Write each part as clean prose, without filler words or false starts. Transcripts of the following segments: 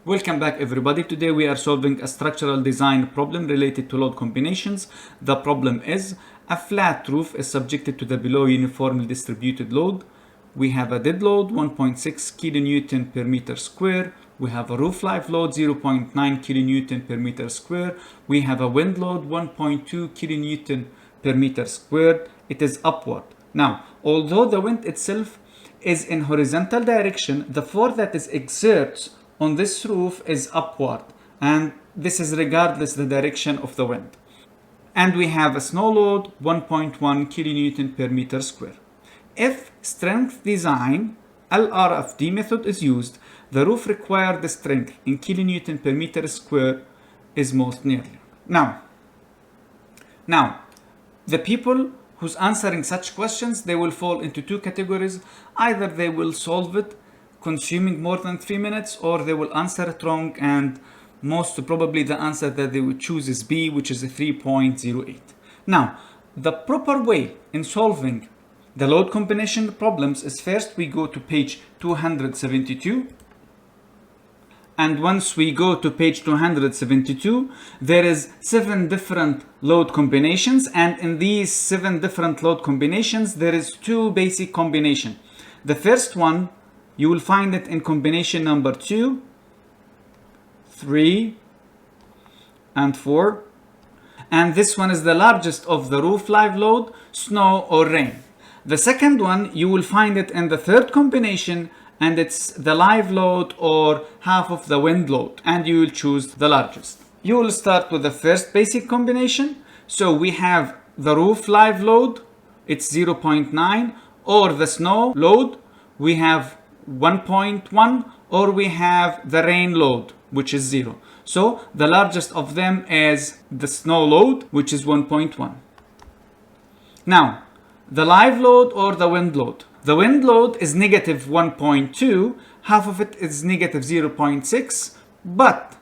Welcome back everybody. Today we are solving a structural design problem related to load combinations. The problem is a flat roof is subjected to the below uniformly distributed load. We have a dead load 1.6 kilonewton per meter square. We have a roof live load 0.9 kilonewton per meter square. We have a wind load 1.2 kilonewton per meter squared. It is upward. Now, although the wind itself is in horizontal direction, the force that is exerts on this roof is upward, and this is regardless the direction of the wind. And we have a snow load 1.1 kilonewton per meter square. If strength design LRFD method is used, the roof required strength in kilonewton per meter square is most nearly. Now, the people who's answering such questions, they will fall into two categories. Either they will solve it consuming more than 3 minutes, or they will answer it wrong, and most probably the answer that they would choose is B, which is a 3.08. Now, the proper way in solving the load combination problems is first we go to page 272. And once we go to page 272, there is 7 different load combinations, and in these 7 different load combinations, there is 2 basic combinations. The first one, you will find it in combination number 2, 3, and 4. And this one is the largest of the roof live load, snow or rain. The second one, you will find it in the third combination, and it's the live load or half of the wind load, and you will choose the largest. You will start with the first basic combination. So we have the roof live load, it's 0.9, or the snow load, we have 1.1, or we have the rain load, which is 0. So the largest of them is the snow load, which is 1.1. Now, the live load or the wind load. The wind load is negative 1.2, half of it is negative 0.6, but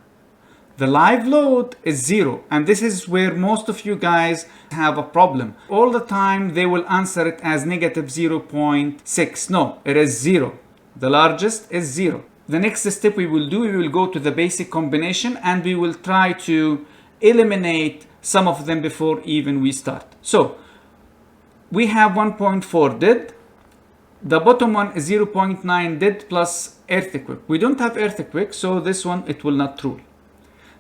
the live load is 0, and this is where most of you guys have a problem. All the time they will answer it as negative 0.6. No, it is 0. The largest is 0. The next step we will do, we will go to the basic combination, and we will try to eliminate some of them before even we start. So we have 1.4 dead. The bottom one is 0.9 dead plus earthquake. We don't have earthquake, so this one it will not rule.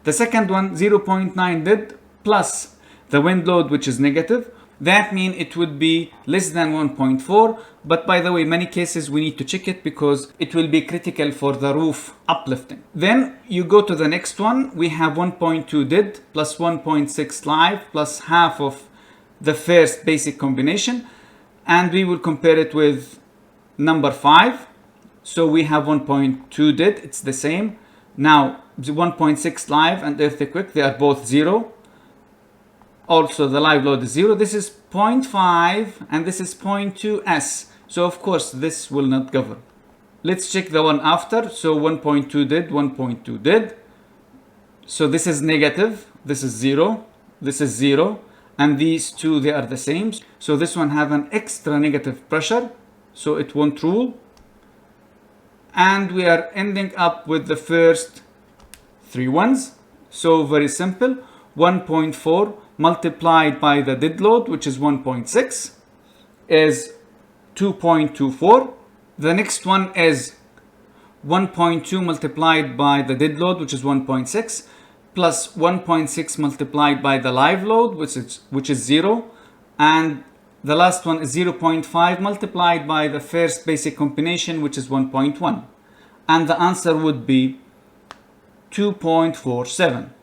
The second one, 0.9 dead plus the wind load, which is negative. That means it would be less than 1.4. But by the way, many cases we need to check it because it will be critical for the roof uplifting. Then you go to the next one. We have 1.2 dead plus 1.6 live plus half of the first basic combination. And we will compare it with number 5. So we have 1.2 dead. It's the same. Now 1.6 live and earthquake, they are both 0. Also the live load is 0. This is 0.5 and this is 0.2 S. So of course this will not govern. Let's check the one after. So 1.2 dead, 1.2 dead. So this is negative, this is 0, this is 0, and these two, they are the same. So this one have an extra negative pressure, so it won't rule. And we are ending up with the first 3 ones. So very simple. 1.4 multiplied by the dead load, which is 1.6, is 2.24. The next one is 1.2 multiplied by the dead load, which is 1.6, plus 1.6 multiplied by the live load, which is 0. And the last one is 0.5 multiplied by the first basic combination, which is 1.1. And the answer would be 2.47.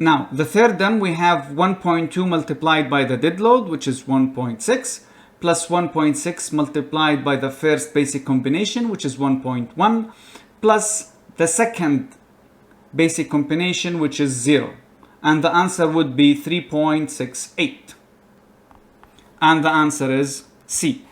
Now, the third one, we have 1.2 multiplied by the dead load, which is 1.6, plus 1.6 multiplied by the first basic combination, which is 1.1, plus the second basic combination, which is 0. And the answer would be 3.68. And the answer is C.